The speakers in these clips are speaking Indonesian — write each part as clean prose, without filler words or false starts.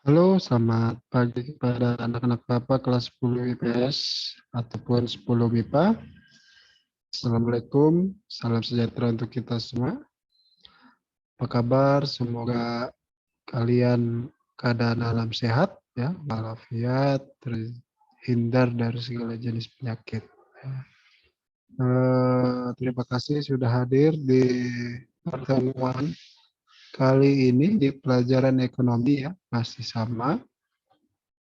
Halo, selamat pagi kepada anak-anak Bapak kelas 10 IPS ataupun 10 MIPA. Assalamualaikum, salam sejahtera untuk kita semua. Apa kabar? Semoga kalian keadaan alam sehat, ya, walafiat, terhindar dari segala jenis penyakit. Terima kasih sudah hadir di pertemuan kali ini di pelajaran ekonomi, ya, masih sama.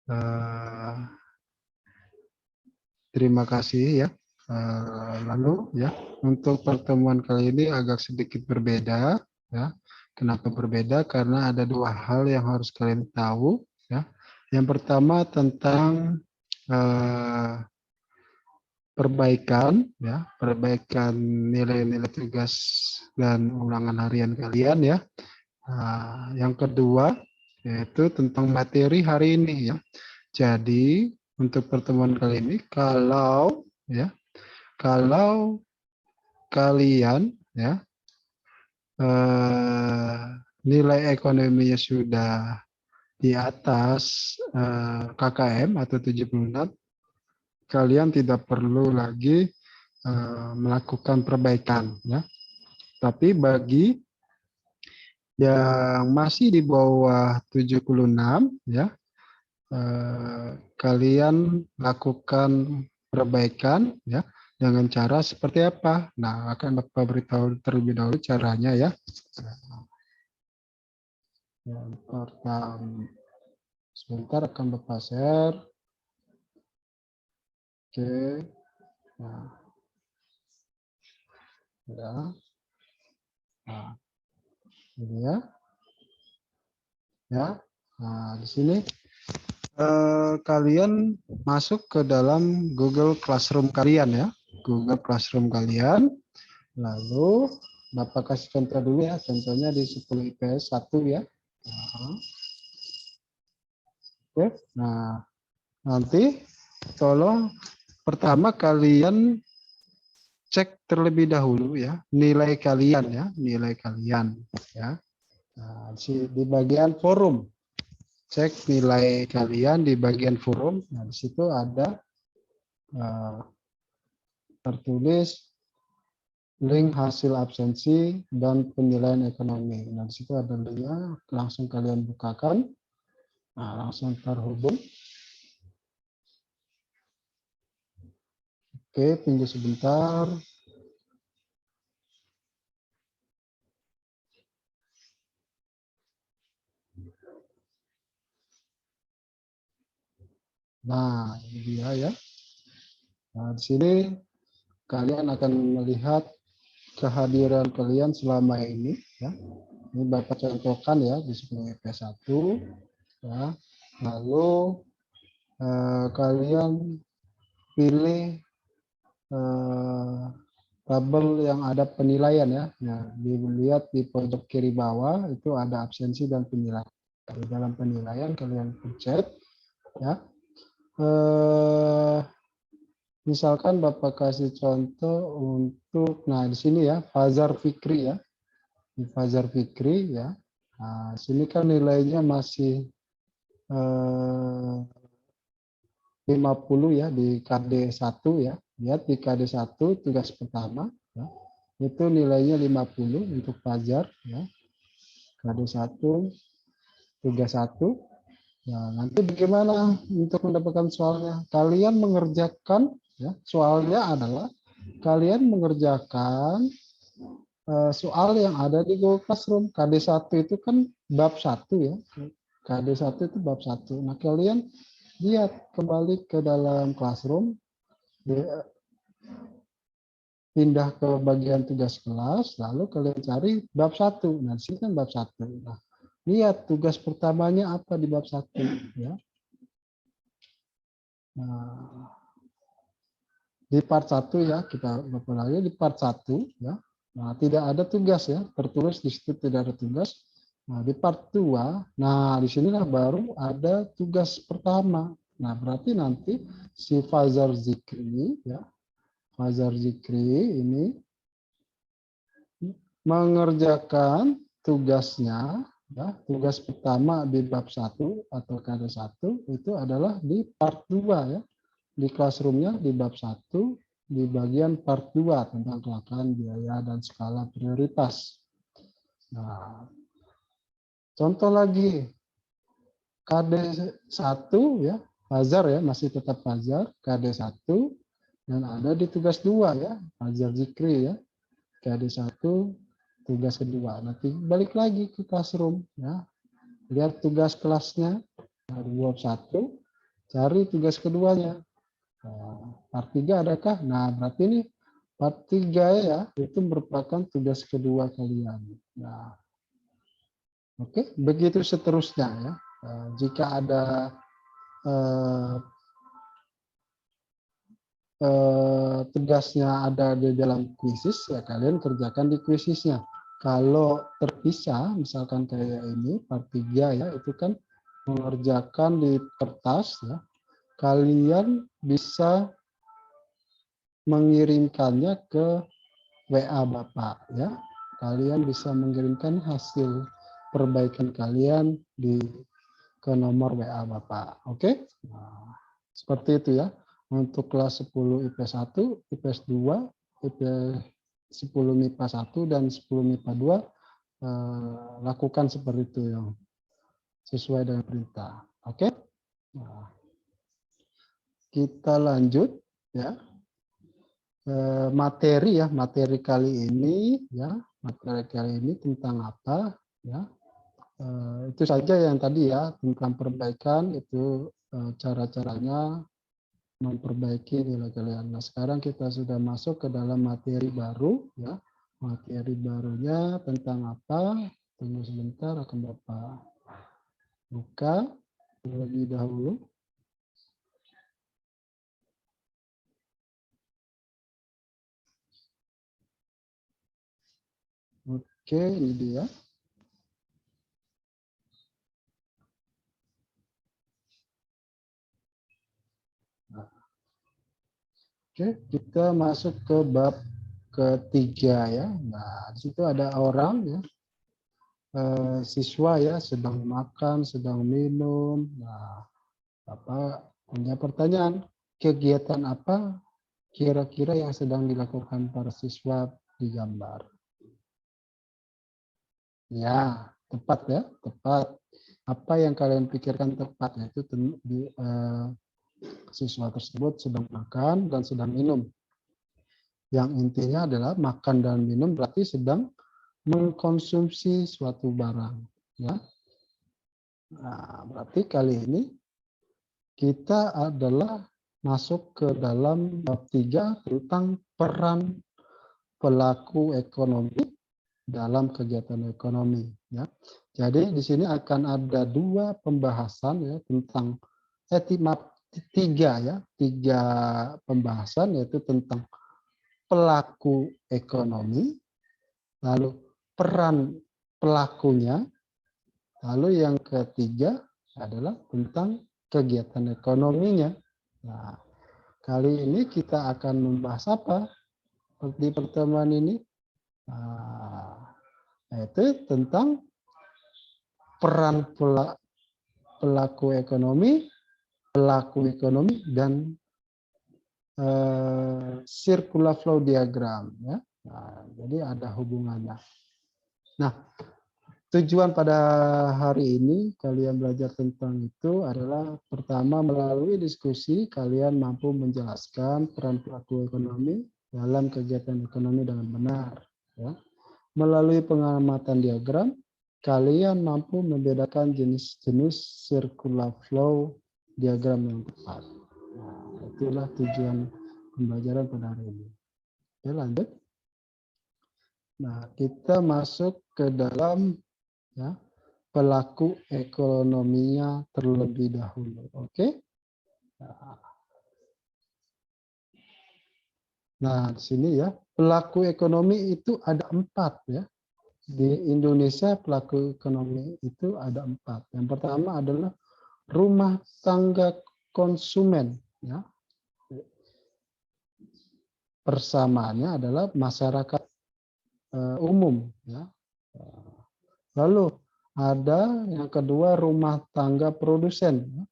Eh, Terima kasih, ya. Lalu, ya, untuk pertemuan kali ini agak sedikit berbeda, ya. Kenapa berbeda? Karena ada dua hal yang harus kalian tahu, ya. Yang pertama tentang eh, perbaikan, ya, perbaikan nilai-nilai tugas dan ulangan harian kalian, ya. Yang kedua yaitu tentang materi hari ini, ya. Jadi untuk pertemuan kali ini, kalau kalian, ya, eh, nilai ekonominya sudah di atas KKM atau 76, kalian tidak perlu lagi melakukan perbaikan, ya. Tapi bagi yang masih di bawah 76, ya, kalian lakukan perbaikan, ya, dengan cara seperti apa? Nah, akan Bapak beritahu terlebih dahulu caranya, ya. Yang pertama, sebentar akan Bapak share. Oke. Nah, ya. Nah, ini ya. Ya. Nah, di sini kalian masuk ke dalam Google Classroom kalian, ya. Google Classroom kalian. Lalu Bapak kasih contoh dulu, ya. Contohnya di 10 IPS 1, ya. Nah, oke. Nah, nanti tolong pertama kalian cek terlebih dahulu, ya, nilai kalian, ya, nilai kalian, ya. Nah, di bagian forum, cek nilai kalian di bagian forum. Nah, di situ ada tertulis link hasil absensi dan penilaian ekonomi. Nah, di situ ada linknya, langsung kalian bukakan. Nah, langsung terhubung. Oke, tunggu sebentar. Nah, ini dia, ya. Nah, di sini kalian akan melihat kehadiran kalian selama ini, ya. Ini Bapak contohkan, ya, di 10 IP1, ya. Lalu kalian pilih tabel yang ada penilaian, ya. Nah, dilihat di pojok kiri bawah itu ada absensi dan penilaian. Di dalam penilaian kalian pencet, ya. Misalkan Bapak kasih contoh untuk, nah, di sini, ya, Fazar Fikri, ya. Di Fazar Fikri, ya. Nah, sini kan nilainya masih 50, ya, di KD1, ya. Lihat di KD1 tugas pertama, ya. Itu nilainya 50 untuk Fajar, ya. KD1 tugas 1. Nah, nanti bagaimana untuk mendapatkan soalnya? Kalian mengerjakan, ya, soalnya adalah kalian mengerjakan soal yang ada di Google Classroom. KD1 itu kan bab 1, ya. KD1 itu bab 1. Nah, kalian lihat kembali ke dalam Classroom, pindah ke bagian tugas kelas, lalu kalian cari bab 1. Nah, di sini kan bab 1. Nah, lihat tugas pertamanya apa di bab 1, ya. Nah, di part 1, ya, kita lagi di part 1, ya. Nah, tidak ada tugas, ya, tertulis di situ tidak ada tugas. Nah, di part 2, nah, di sinilah baru ada tugas pertama. Nah, berarti nanti si Fazar Zikri, ya, Fazar Zikri ini mengerjakan tugasnya Ya, tugas pertama di bab 1 atau KD1 itu adalah di part 2 ya. Di classroom-nya di bab 1 di bagian part 2 tentang kelakaan biaya dan skala prioritas. Nah, contoh lagi KD1 ya, Fajar ya, masih tetap Fajar, KD1 dan ada di tugas 2 ya, Fajar Zikri ya. KD1 tugas kedua. Nanti balik lagi ke classroom ya. Lihat tugas kelasnya dari bab 1, cari tugas keduanya. Nah, part 3 adakah? Nah, berarti ini part 3 ya, itu merupakan tugas kedua kalian. Nah, oke, begitu seterusnya ya. Jika ada tugasnya ada di dalam kuisis, ya kalian kerjakan di kuisisnya. Kalau terpisah, misalkan kayak ini, part 3 ya, itu kan mengerjakan di kertas ya, kalian bisa mengirimkannya ke WA Bapak ya. Kalian bisa mengirimkan hasil perbaikan kalian ke nomor WA Bapak. Oke? Nah, seperti itu ya. Untuk kelas 10 IPS 1, IPS 2, IPS 10 MIPA 1 dan 10 MIPA 2 lakukan seperti itu yang sesuai dengan perintah. Oke? Nah, kita lanjut ya. Materi ya, materi kali ini ya, materi kali ini tentang apa ya? Itu saja yang tadi ya, tentang perbaikan itu cara-caranya memperbaiki nilai kalian. Nah, sekarang kita sudah masuk ke dalam materi baru ya. Materi barunya tentang apa? Tunggu sebentar, akan Bapak buka terlebih dahulu. Oke, ini dia. Oke, kita masuk ke bab ketiga ya. Nah, di situ ada orang ya, siswa ya, sedang makan, sedang minum. Nah, Bapak punya pertanyaan, kegiatan apa kira-kira yang sedang dilakukan para siswa di gambar? Ya, tepat ya, tepat. Apa yang kalian pikirkan tepat, yaitu siswa tersebut sedang makan dan sedang minum. Yang intinya adalah makan dan minum berarti sedang mengkonsumsi suatu barang. Ya. Nah, berarti kali ini kita adalah masuk ke dalam bab 3 tentang peran pelaku ekonomi dalam kegiatan ekonomi. Ya. Jadi di sini akan ada dua pembahasan ya tentang tiga pembahasan yaitu tentang pelaku ekonomi, lalu peran pelakunya, lalu yang ketiga adalah tentang kegiatan ekonominya. Nah, kali ini kita akan membahas apa di pertemuan ini? Nah, yaitu tentang peran pelaku ekonomi, dan circular flow diagram. Ya. Nah, jadi ada hubungannya. Nah, tujuan pada hari ini kalian belajar tentang itu adalah pertama melalui diskusi kalian mampu menjelaskan peran pelaku ekonomi dalam kegiatan ekonomi dengan benar. Ya. Melalui pengamatan diagram, kalian mampu membedakan jenis-jenis circular flow diagram yang tepat. Nah, itulah tujuan pembelajaran pada hari ini. Oke, lanjut. Nah, kita masuk ke dalam ya, pelaku ekonominya terlebih dahulu. Oke. Nah, di sini ya, pelaku ekonomi itu ada 4 ya. Di Indonesia pelaku ekonomi itu ada 4. Yang pertama adalah rumah tangga konsumen. Ya. Persamaannya adalah masyarakat umum. Ya. Lalu Ada yang kedua rumah tangga produsen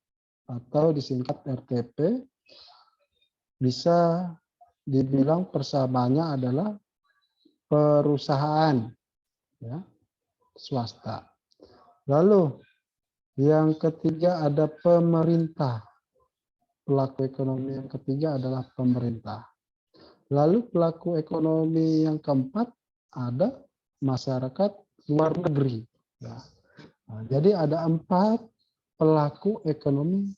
atau disingkat RTP. Bisa dibilang persamaannya adalah perusahaan ya, swasta. Lalu yang ketiga ada pemerintah. Pelaku ekonomi yang ketiga adalah pemerintah. Lalu pelaku ekonomi yang keempat ada masyarakat luar negeri. Ya. Nah, jadi ada 4 pelaku ekonomi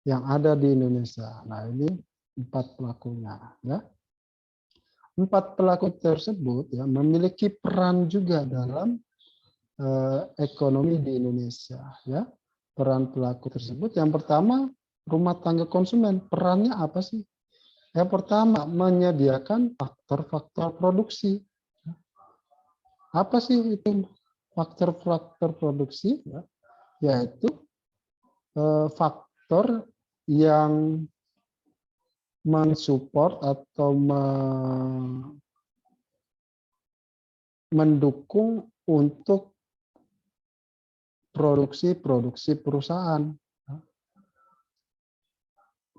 yang ada di Indonesia. Nah ini 4 pelakunya. Ya. 4 pelaku tersebut ya memiliki peran juga dalam ekonomi di Indonesia. Ya. Peran pelaku tersebut yang pertama rumah tangga konsumen. Perannya apa sih? Yang pertama menyediakan faktor-faktor produksi. Apa sih itu faktor-faktor produksi? Ya, yaitu faktor yang mensupport atau mendukung untuk produksi perusahaan.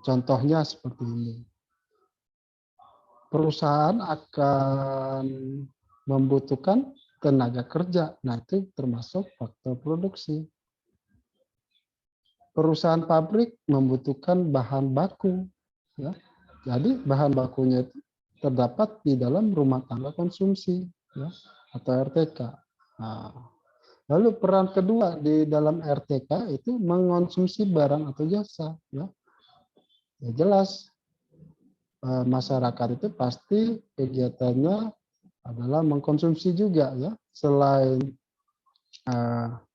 Contohnya seperti ini. Perusahaan akan membutuhkan tenaga kerja. Nah, itu termasuk faktor produksi. Perusahaan pabrik membutuhkan bahan baku. Ya. Jadi bahan bakunya itu terdapat di dalam rumah tangga konsumsi ya, atau RTK. Nah, lalu peran kedua di dalam RTK itu mengonsumsi barang atau jasa. Ya, ya jelas masyarakat itu pasti kegiatannya adalah mengkonsumsi juga ya, selain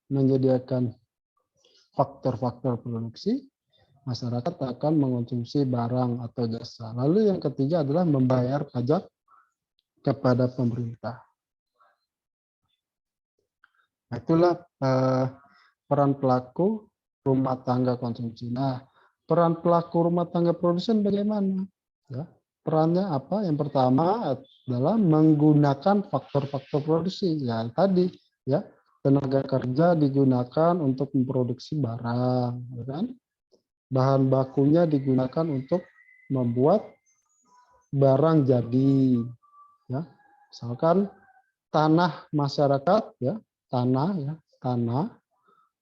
menyediakan faktor-faktor produksi, masyarakat akan mengonsumsi barang atau jasa. Lalu yang ketiga adalah membayar pajak kepada pemerintah. Itulah peran pelaku rumah tangga konsumsi. Nah, peran pelaku rumah tangga produsen bagaimana? Ya, perannya apa? Yang pertama adalah menggunakan faktor-faktor produksi. Ya, tadi ya, tenaga kerja digunakan untuk memproduksi barang, ya kan? Bahan bakunya digunakan untuk membuat barang jadi. Ya, misalkan tanah masyarakat, ya, tanah,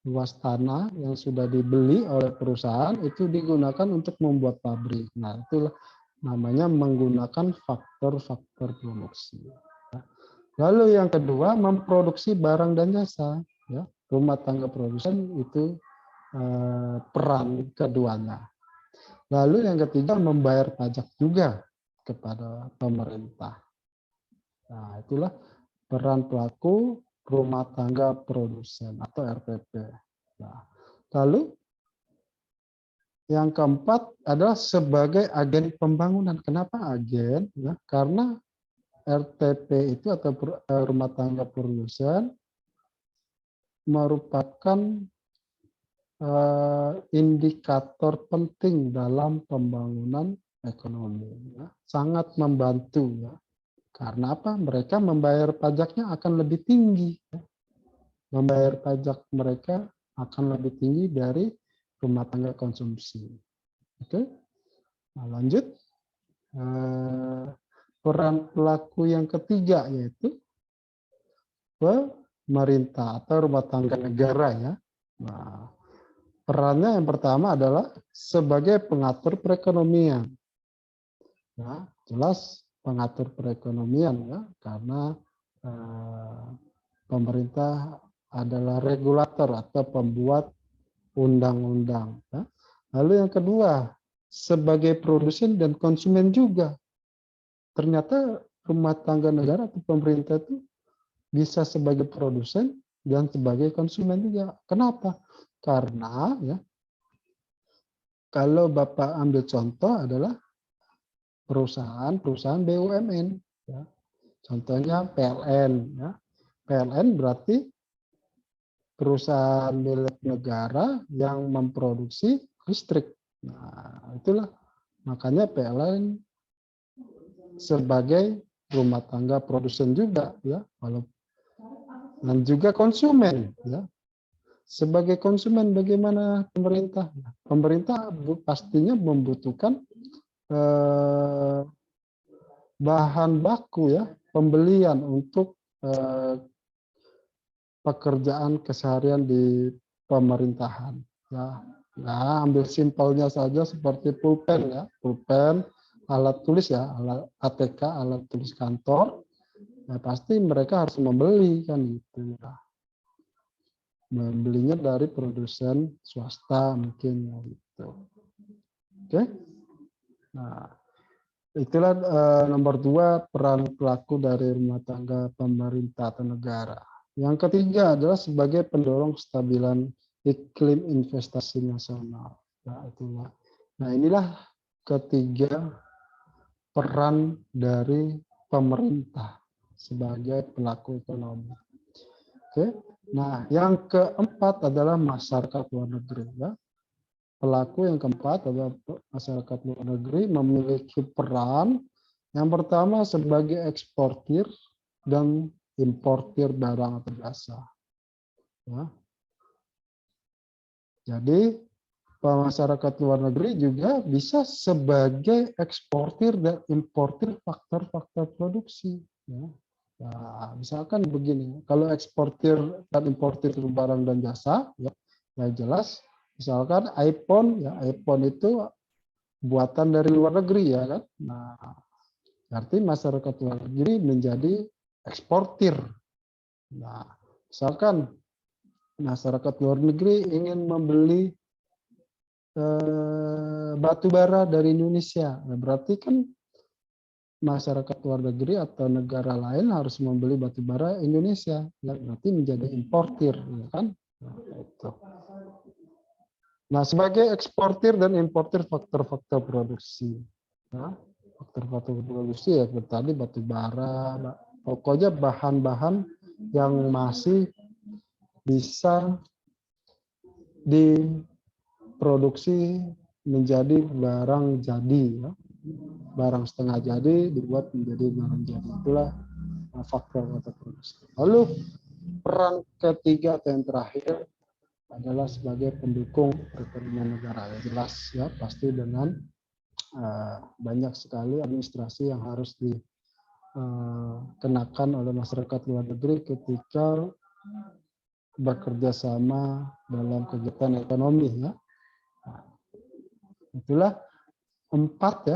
luas tanah yang sudah dibeli oleh perusahaan itu digunakan untuk membuat pabrik. Nah, itulah namanya menggunakan faktor-faktor produksi. Lalu yang kedua, memproduksi barang dan jasa. Ya, rumah tangga produsen itu peran keduanya. Lalu yang ketiga, membayar pajak juga kepada pemerintah. Nah, itulah peran pelaku rumah tangga produsen atau RTP. Nah, lalu yang keempat adalah sebagai agen pembangunan. Kenapa agen? Ya, karena RTP itu atau rumah tangga produsen merupakan indikator penting dalam pembangunan ekonomi. Ya. Sangat membantu. Ya. Karena apa? Mereka membayar pajaknya akan lebih tinggi. Ya. Membayar pajak mereka akan lebih tinggi dari rumah tangga konsumsi. Oke, nah, lanjut. Peran pelaku yang ketiga yaitu pemerintah atau rumah tangga negara ya. Nah, perannya yang pertama adalah sebagai pengatur perekonomian. Ya, jelas pengatur perekonomian ya, karena pemerintah adalah regulator atau pembuat undang-undang. Ya. Lalu yang kedua, sebagai produsen dan konsumen juga. Ternyata rumah tangga negara atau pemerintah itu bisa sebagai produsen dan sebagai konsumen juga. Kenapa? Karena ya, kalau Bapak ambil contoh adalah perusahaan BUMN. Ya. Contohnya PLN. Ya. PLN berarti perusahaan milik negara yang memproduksi listrik. Nah, itulah makanya PLN sebagai rumah tangga produsen juga ya, dan juga konsumen. Ya. Sebagai konsumen, bagaimana pemerintah? Pemerintah pastinya membutuhkan bahan baku ya, pembelian untuk pekerjaan keseharian di pemerintahan. Ya, nah, ambil simpelnya saja seperti pulpen ya, pulpen, alat tulis ya, alat ATK, alat tulis kantor. Ya, pasti mereka harus membeli kan gitu ya. Membelinya dari produsen swasta mungkin ya, gitu. Oke. Nah, itulah nomor 2 peran pelaku dari rumah tangga pemerintah atau negara. Yang ketiga adalah sebagai pendorong kestabilan iklim investasi nasional. Nah, itulah. Nah, inilah ketiga peran dari pemerintah sebagai pelaku ekonomi. Oke. Nah, yang keempat adalah masyarakat luar negeri. Ya. Pelaku yang keempat adalah masyarakat luar negeri memiliki peran yang pertama sebagai eksportir dan importir barang atau jasa. Ya. Jadi masyarakat luar negeri juga bisa sebagai eksportir dan importir faktor-faktor produksi. Ya. Nah, misalkan begini, kalau eksportir dan importir barang dan jasa, ya jelas. Misalkan iPhone, ya iPhone itu buatan dari luar negeri ya kan. Nah, berarti masyarakat luar negeri menjadi eksportir. Nah, misalkan masyarakat luar negeri ingin membeli batu bara dari Indonesia, nah, berarti kan masyarakat luar negeri atau negara lain harus membeli batu bara Indonesia, ya, berarti menjadi importir, ya kan? Nah, itu. Nah, sebagai eksportir dan importir faktor-faktor produksi, nah, faktor-faktor produksi ya tadi batu bara, pokoknya bahan-bahan yang masih bisa diproduksi menjadi barang jadi, ya. Barang setengah jadi dibuat menjadi barang jadi. Itulah faktor-faktor produksi. Lalu peran ketiga atau yang terakhir adalah sebagai pendukung perekonomian negara. Ya, jelas ya, pasti dengan banyak sekali administrasi yang harus dikenakan oleh masyarakat luar negeri ketika bekerja sama dalam kegiatan ekonomi ya. Nah, itulah empat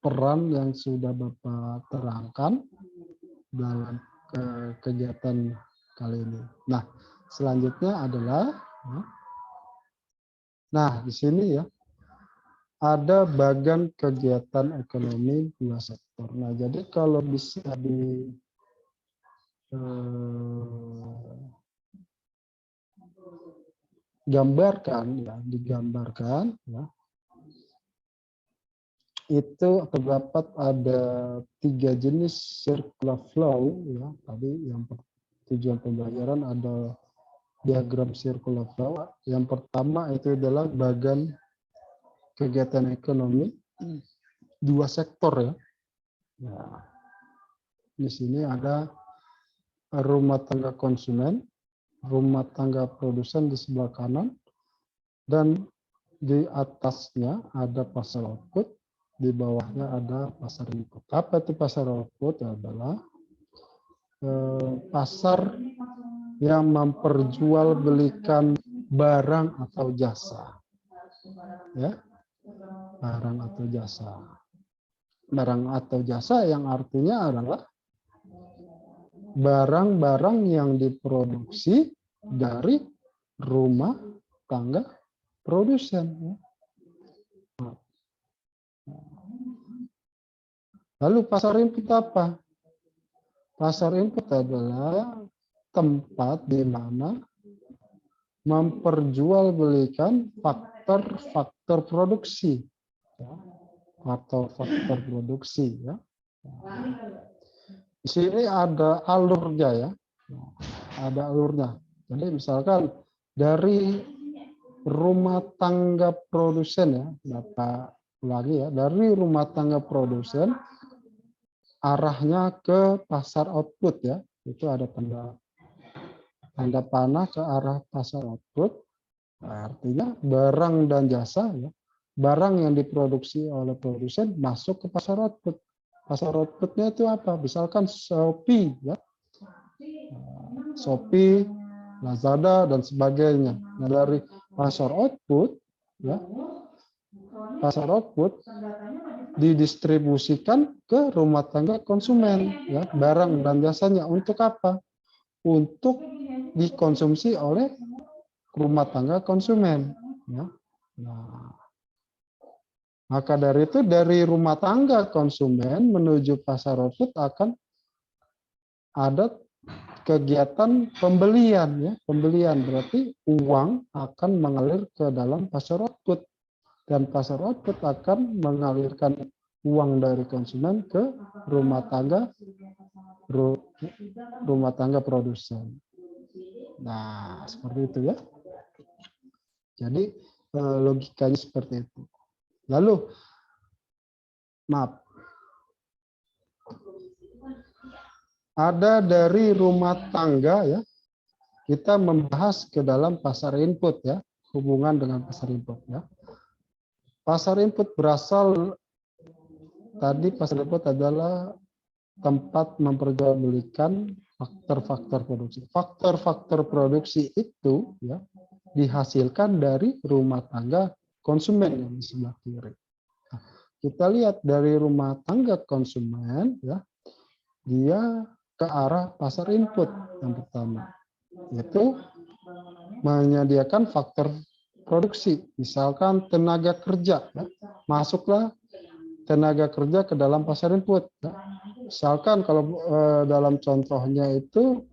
peran yang sudah Bapak terangkan dalam kegiatan kali ini. Nah, selanjutnya adalah, nah di sini ya ada bagian kegiatan ekonomi dua sektor. Nah, jadi kalau bisa digambarkan ya, itu terdapat ada 3 jenis circular flow ya. Tadi yang tujuan pembelajaran ada diagram circular flow. Yang pertama itu adalah bagian kegiatan ekonomi dua sektor ya. Nah, di sini ada rumah tangga konsumen, rumah tangga produsen di sebelah kanan, dan di atasnya ada pasar output, di bawahnya ada pasar input. Apa itu pasar output? Adalah pasar yang memperjualbelikan barang atau jasa. Ya, barang atau jasa. Barang atau jasa yang artinya adalah barang-barang yang diproduksi dari rumah tangga produsen. Lalu pasar input apa? Pasar input adalah tempat di mana memperjualbelikan faktor-faktor produksi. Faktor-faktor produksi. Ya. Di sini ada alurnya ya. Ada alurnya. Jadi misalkan dari rumah tangga produsen ya, Bapak ulangi ya, dari rumah tangga produsen arahnya ke pasar output ya, itu ada tanda tanda panah ke arah pasar output. Artinya barang dan jasa, ya, barang yang diproduksi oleh produsen masuk ke pasar output. Pasar outputnya itu apa? Misalkan Shopee, ya, Shopee, Lazada dan sebagainya. Nah, dari pasar output, ya, pasar output didistribusikan ke rumah tangga konsumen, ya, barang dan jasanya untuk apa? Untuk dikonsumsi oleh rumah tangga konsumen, ya. Nah, maka dari itu dari rumah tangga konsumen menuju pasar output akan ada kegiatan pembelian, ya. Pembelian berarti uang akan mengalir ke dalam pasar output dan pasar output akan mengalirkan uang dari konsumen ke rumah tangga produsen. Nah, seperti itu, ya. Jadi logikanya seperti itu. Lalu, maaf, ada dari rumah tangga, ya, kita membahas ke dalam pasar input, ya, hubungan dengan pasar input, ya. Pasar input berasal, tadi pasar input adalah tempat memperjualbelikan faktor-faktor produksi. Faktor-faktor produksi itu, ya, dihasilkan dari rumah tangga konsumen yang di sebelah kiri. Nah, kita lihat dari rumah tangga konsumen, ya, dia ke arah pasar input yang pertama, yaitu menyediakan faktor produksi, misalkan tenaga kerja, ya, masuklah tenaga kerja ke dalam pasar input, ya. Misalkan kalau dalam contohnya itu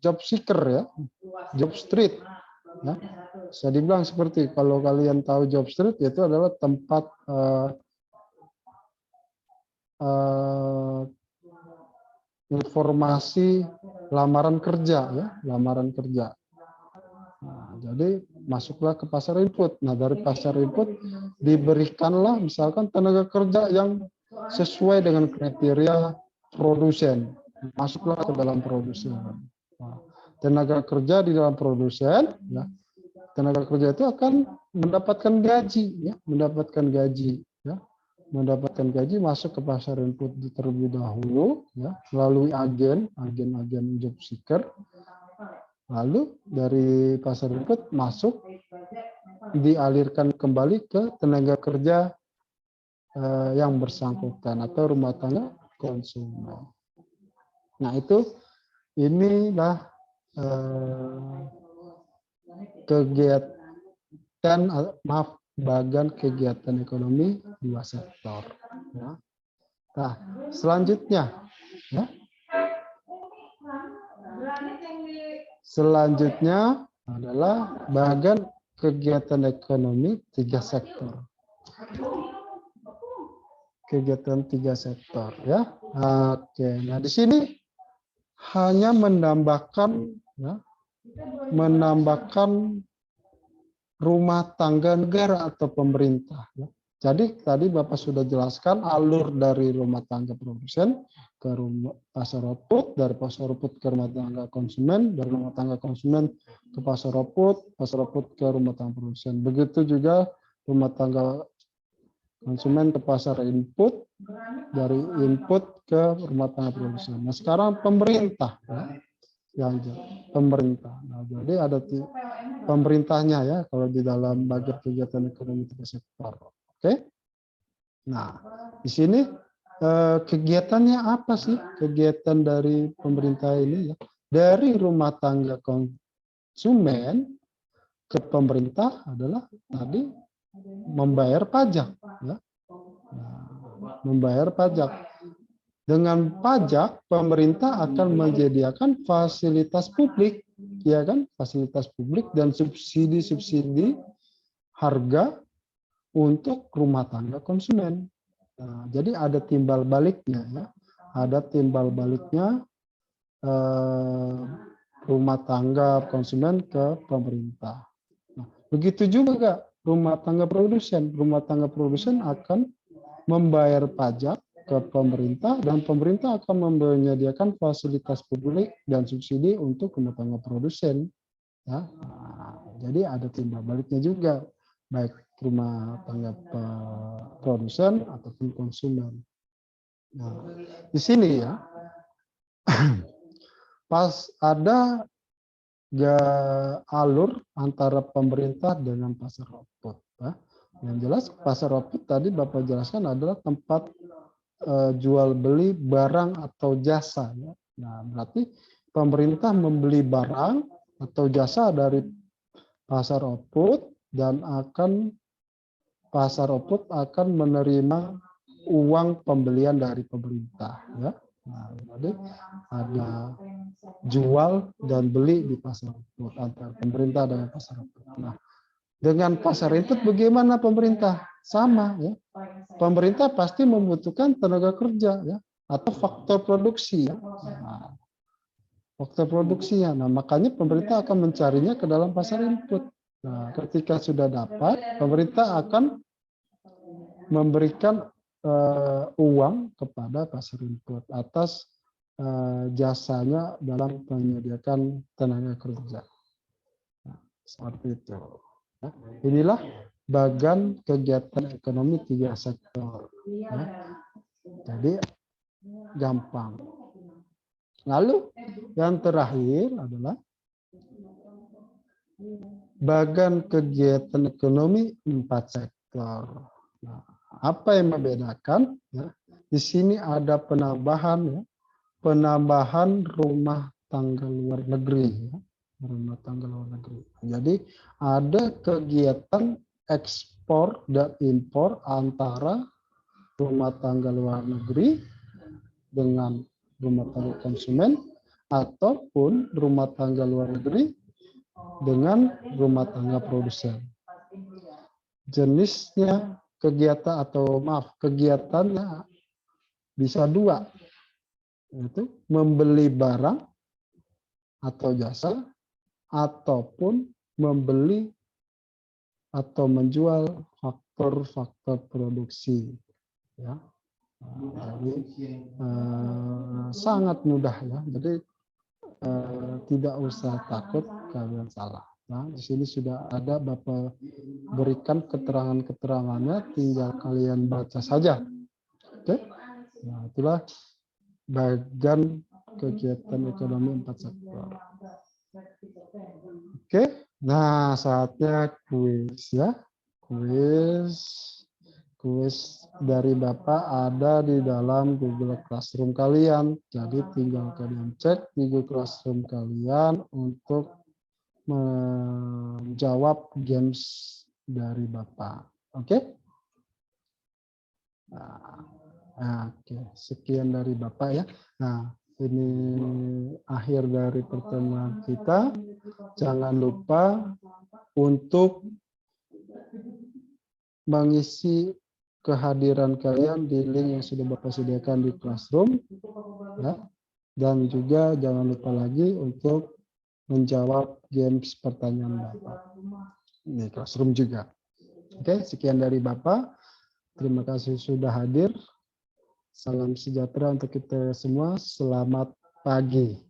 job seeker, ya, job street, ya. Saya dibilang seperti, kalau kalian tahu job street, itu adalah tempat informasi lamaran kerja, ya, lamaran kerja. Nah, jadi masuklah ke pasar input. Nah, dari pasar input diberikanlah misalkan tenaga kerja yang sesuai dengan kriteria produsen. Masuklah ke dalam produsen. Nah, tenaga kerja di dalam produsen, ya, tenaga kerja itu akan mendapatkan gaji, ya, mendapatkan gaji, ya, mendapatkan gaji, masuk ke pasar input terlebih dahulu, ya, melalui agen job seeker. Lalu dari pasar input masuk, dialirkan kembali ke tenaga kerja yang bersangkutan atau rumah tangga konsumen. Nah, inilah kegiatan, bagian kegiatan ekonomi dua sektor, ya. Nah, selanjutnya, ya, selanjutnya adalah bagian kegiatan ekonomi tiga sektor. Kegiatan tiga sektor, ya. Oke, nah di sini hanya menambahkan, ya, menambahkan rumah tangga negara atau pemerintah, ya. Jadi tadi Bapak sudah jelaskan alur dari rumah tangga produsen ke pasar output, dari pasar output ke rumah tangga konsumen, dari rumah tangga konsumen ke pasar output ke rumah tangga produsen. Begitu juga rumah tangga konsumen ke pasar input, dari input ke rumah tangga produsen. Nah, sekarang pemerintah, ya, yang pemerintah. Nah, jadi ada pemerintahnya, ya, kalau di dalam bagian kegiatan ekonomi tiga sektor. Oke. Nah, di sini kegiatannya apa sih? Kegiatan dari pemerintah ini, ya, dari rumah tangga konsumen ke pemerintah adalah tadi membayar pajak, ya. Nah, membayar pajak. Dengan pajak pemerintah akan menyediakan fasilitas publik, ya kan? Fasilitas publik dan subsidi-subsidi harga untuk rumah tangga konsumen. Nah, jadi ada timbal baliknya, ya. Ada timbal baliknya rumah tangga konsumen ke pemerintah. Nah, begitu juga rumah tangga produsen. Rumah tangga produsen akan membayar pajak ke pemerintah, dan pemerintah akan menyediakan fasilitas publik dan subsidi untuk rumah tangga produsen. Ya. Nah, jadi ada timbal baliknya juga, baik rumah tangga produsen ataupun konsumen. Nah, di sini ya, pas ada alur antara pemerintah dengan pasar output. Ya. Yang jelas pasar output tadi Bapak jelaskan adalah tempat jual beli barang atau jasa. Ya. Nah, berarti pemerintah membeli barang atau jasa dari pasar output dan pasar output akan menerima uang pembelian dari pemerintah. Ya. Nah, jadi ada jual dan beli di pasar output antara pemerintah dan pasar output. Nah, dengan pasar input bagaimana pemerintah? Sama ya. Pemerintah pasti membutuhkan tenaga kerja ya atau faktor produksi ya. Nah, faktor produksinya. Nah, makanya pemerintah akan mencarinya ke dalam pasar input. Nah, ketika sudah dapat, pemerintah akan memberikan uang kepada pasar input atas jasanya dalam menyediakan tenaga kerja. Nah, seperti itu. Ya. Inilah bagian kegiatan ekonomi 3 sektor. Ya. Jadi gampang. Lalu yang terakhir adalah bagian kegiatan ekonomi 4 sektor. Nah, apa yang membedakan? Ya, di sini ada penambahan, ya, penambahan rumah tangga luar negeri. Ya. Rumah tangga luar negeri. Jadi ada kegiatan ekspor dan impor antara rumah tangga luar negeri dengan rumah tangga konsumen ataupun rumah tangga luar negeri dengan rumah tangga produsen. Jenisnya kegiatannya bisa 2, yaitu membeli barang atau jasa ataupun membeli atau menjual faktor-faktor produksi. Ya. Jadi sangat mudah ya. Jadi tidak usah takut kalian salah. Nah, di sini sudah ada Bapak berikan keterangan-keterangannya, tinggal kalian baca saja. Oke? Nah, itulah bagian kegiatan ekonomi 4 sektor. Oke, nah saatnya kuis ya. Kuis dari Bapak ada di dalam Google Classroom kalian. Jadi tinggal kalian cek di Google Classroom kalian untuk menjawab games dari Bapak. Oke? Nah, oke, sekian dari Bapak ya. Nah, ini akhir dari pertemuan kita. Jangan lupa untuk mengisi kehadiran kalian di link yang sudah Bapak sediakan di Classroom. Ya. Dan juga jangan lupa lagi untuk menjawab games pertanyaan Bapak. Ini Classroom juga. Oke, sekian dari Bapak. Terima kasih sudah hadir. Salam sejahtera untuk kita semua. Selamat pagi.